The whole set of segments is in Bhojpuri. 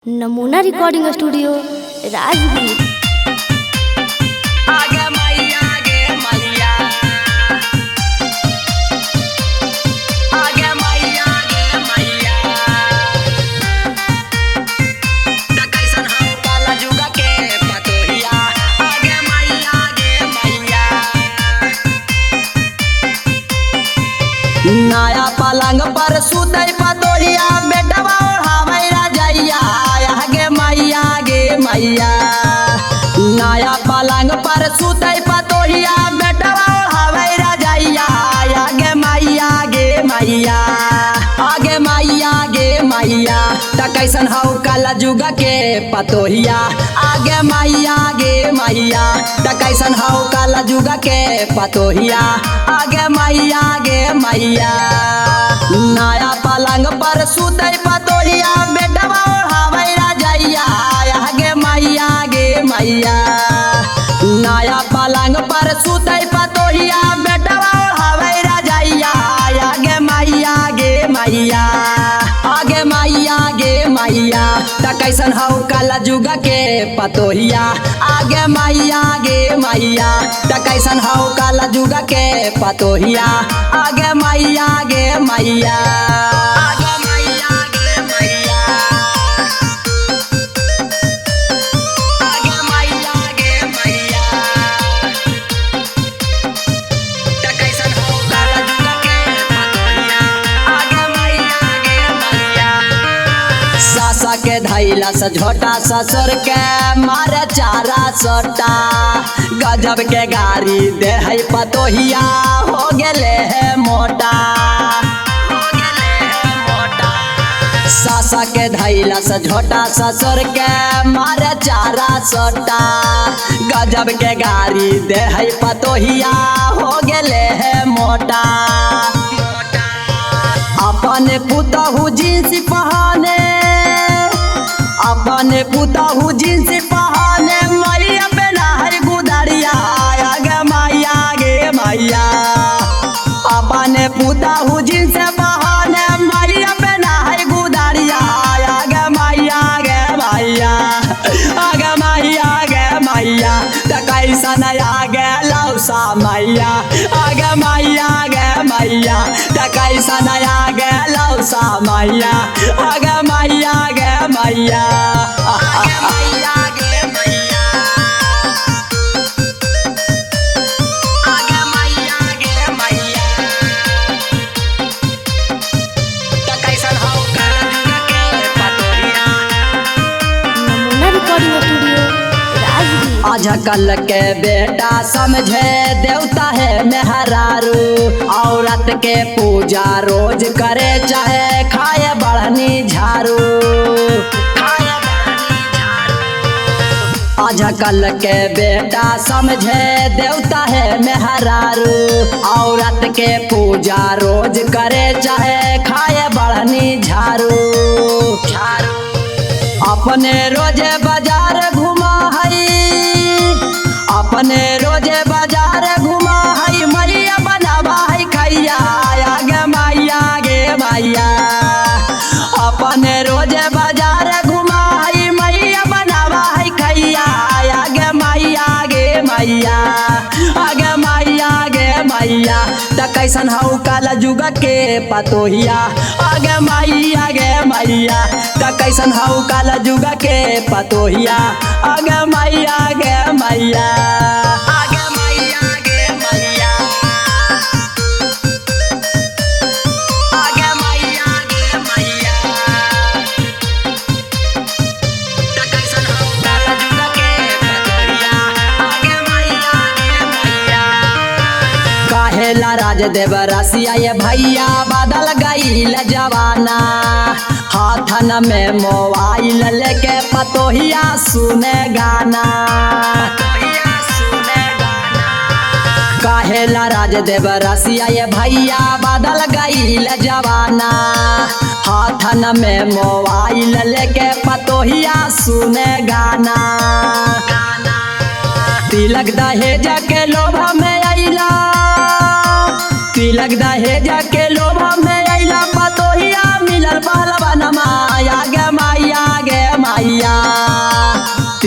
नमूना रिकॉर्डिंग स्टूडियो राजगीर। आगे मैया गे मैया, आगे मैया गे मैया, त कैसन हम काला जुगा के पतोहिया। आगे मैया गे मैया, नया पलंग पर सुतै पतोहिया, बेटवा ओढ़ावै रजैया। आगे मैया गे मैया, नया पलंग पर सुतै पतोहिया, बेटवा ओढ़ावै रजैया। आगे मैया गे मैया, आगे मैया गे मैया, त कैसन हौ काला जुग के पतोहिया। आगे मैया गे मैया, त कैसन हौ काला जुग के पतोहिया। आगे मैया गे मैया, नया पलंग पर सुतै पतोहिया, बेटवा ओढ़ावै रजैया। आगे मैया गे मैया, नया पलंग पर सुतै पतोहिया, बेटवा ओढ़ावै रजैया। आगे मैया गे मैया, आगे मैया गे मैया, त कैसन हौ काला जुग के पतोहिया। आगे मैया गे मैया, त कैसन हौ काला जुग के पतोहिया। आगे मैया गे मैया, आगे मैया गे मैया, आगे मैया गे मैया, त कैसन हौ काला जुग के पतोहिया। आगे मैया गे मैया, सासा के धैला से झोटा, ससुर के मारे चारा सोटा। गजब के गाड़ी दे है पतोहिया, हो गेले है मोटा, हो गेले है मोटा। सासा के धैला से झोटा, ससुर के मारे चारा सोटा। गजब के गाड़ी दे है पतोहिया, हो गेले है मोटा। अपने पुतहु जींस पहने, अपने पुतहु जींस पहने, मैया बेना हर गुदरिया। आगे मैया गे मैया, अपने पुतहु जींस पहने, मैया बेना हर गुदरिया। आगे मैया गे मैया, आगे मैया गे मैया, त कैसन आगे लौसा मैया। आगे मैया गे मैया, त कैसन आगे लौसा मैया। आगे मैया गे मैया, आगे मैया गे मैया, आगे मैया गे मैया, त कैसन हौ काला जुग के पतोहिया। नमूना रिकॉर्डिंग स्टूडियो राजगीर। आजकल के बेटा समझे देवता है मेहरारू, औरत के पूजा रोज करे, चाहे खाए बढ़नी झाड़ू, खाए बढ़नी झाड़ू। आजकल के बेटा समझे देवता है मेहरारू, औरत के पूजा रोज करे, चाहे खाए बढ़नी झाड़ू झाड़ू। अपने रोजे बाजार घुमा हई, अपने रोजे बाजार घुमा हई, मैया बनावा हई खैया। आगे मैया गे मैया, अपने रोजे बाजार घुमा हई, मैया बनावा हई खैया। आगे मैया गे मैया, आगे मैया गे मैया, त कैसन हौ काला जुग के पतोहिया। आगे मैया गे मैया, त कैसन हौ काला जुग के पतोहिया। आगे मैया गे मैया, आगे मैया गे मैया, आगे मैया गे मैया, त कैसन हौ काला जुग के पतोहिया। आगे मैया गे मैया, काहेला राजदेव रसिया ये भैया, बदल गईल जवाना। हाथन में मोबाइल लेके पतोहिया सुने गाना, पतोहिया सुने गाना। काहेला राजदेव रसिया ये भैया, बदल गईल जवाना। हाथन में मोबाइल लेके पतोहिया सुने गाना। तिलक दहेज के लोभ में अइला, तिलक दहेज के लोभ में अइला, पतोहिया मिलल पहलवानमा। आगे मैया गे मैया,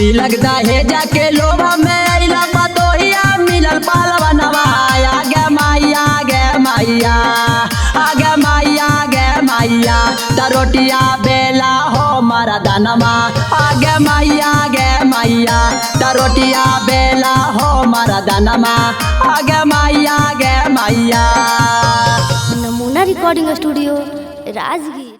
तिलक दहेजा के लोभ में अइला पतोहिया मिलल पालवनवा आगे मैया गे मैया आगे मैया गे मैया तरोटिया बेला हो मरदनमा आगे मैया गे मैया तरोटिया बेला हो मरदनमा आगे मैया गे मैया। नमूना रिकॉर्डिंग स्टूडियो राजगीर।